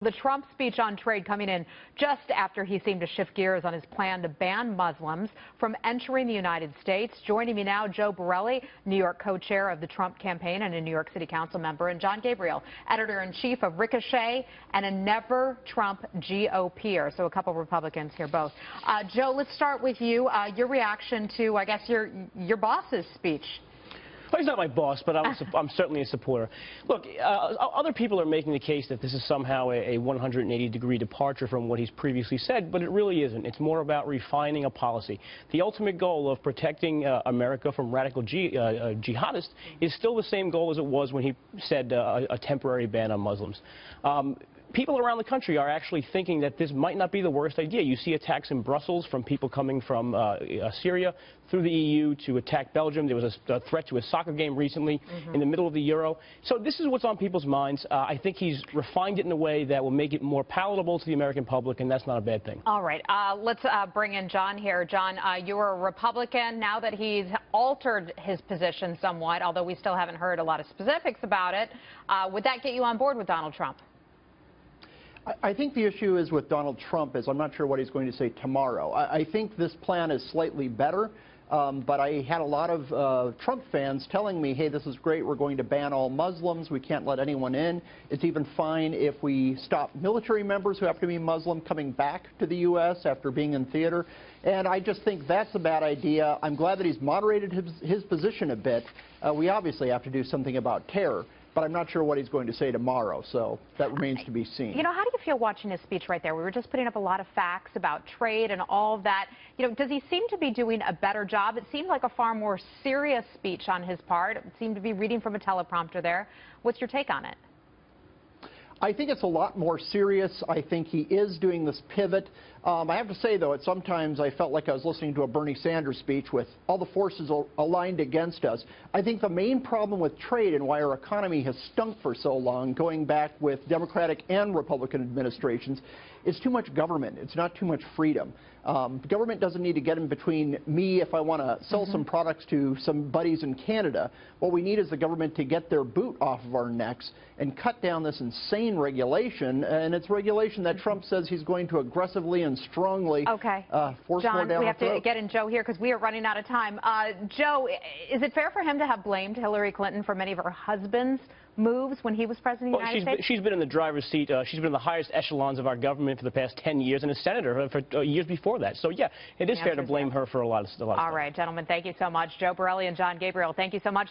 The Trump speech on trade coming in just after he seemed to shift gears on his plan to ban Muslims from entering the United States. Joining me now, Joe Borelli, New York co-chair of the Trump campaign and a New York City Council member, and John Gabriel, editor-in-chief of Ricochet and a Never Trump GOPer. So a couple Republicans here both. Joe, let's start with you. Your reaction to, I guess, your boss's speech. Well, he's not my boss, but I'm certainly a supporter. Look, other people are making the case that this is somehow a 180-degree departure from what he's previously said, but it really isn't. It's more about refining a policy. The ultimate goal of protecting America from radical jihadists is still the same goal as it was when he said a temporary ban on Muslims. People around the country are actually thinking that this might not be the worst idea. You see attacks in Brussels from people coming from Syria through the EU to attack Belgium. There was a threat to a soccer game recently in the middle of the Euro. So this is what's on people's minds. I think he's refined it in a way that will make it more palatable to the American public, and that's not a bad thing. All right. Let's bring in John here. John, you're a Republican. Now that he's altered his position somewhat, although we still haven't heard a lot of specifics about it, would that get you on board with Donald Trump? I think the issue is with Donald Trump is I'm not sure what he's going to say tomorrow. I think this plan is slightly better, but I had a lot of Trump fans telling me, hey, this is great, we're going to ban all Muslims, we can't let anyone in. It's even fine if we stop military members who happen to be Muslim coming back to the U.S. after being in theater. And I just think that's a bad idea. I'm glad that he's moderated his position a bit. We obviously have to do something about terror. But I'm not sure what he's going to say tomorrow, so that remains to be seen. You know, how do you feel watching his speech right there? We were just putting up a lot of facts about trade and all of that. You know, does he seem to be doing a better job? It seemed like a far more serious speech on his part. It seemed to be reading from a teleprompter there. What's your take on it? I think it's a lot more serious. I think he is doing this pivot. I have to say, though, at sometimes I felt like I was listening to a Bernie Sanders speech with all the forces aligned against us. I think the main problem with trade and why our economy has stunk for so long, going back with Democratic and Republican administrations, is too much government. It's not too much freedom. Government doesn't need to get in between me if I want to sell some products to some buddies in Canada. What we need is the government to get their boot off of our necks and cut down this insane regulation. And it's regulation that Trump says he's going to aggressively and strongly force John, more down we have our throat. to get in Joe here because we are running out of time. Joe, is it fair for him to have blamed Hillary Clinton for many of her husband's moves when he was president of the United States? She's been in the driver's seat. She's been in the highest echelons of our government for the past 10 years and a senator for years before that. So, yeah, it is fair to blame her for a lot of stuff. All right, gentlemen, thank you so much. Joe Borelli and John Gabriel, thank you so much.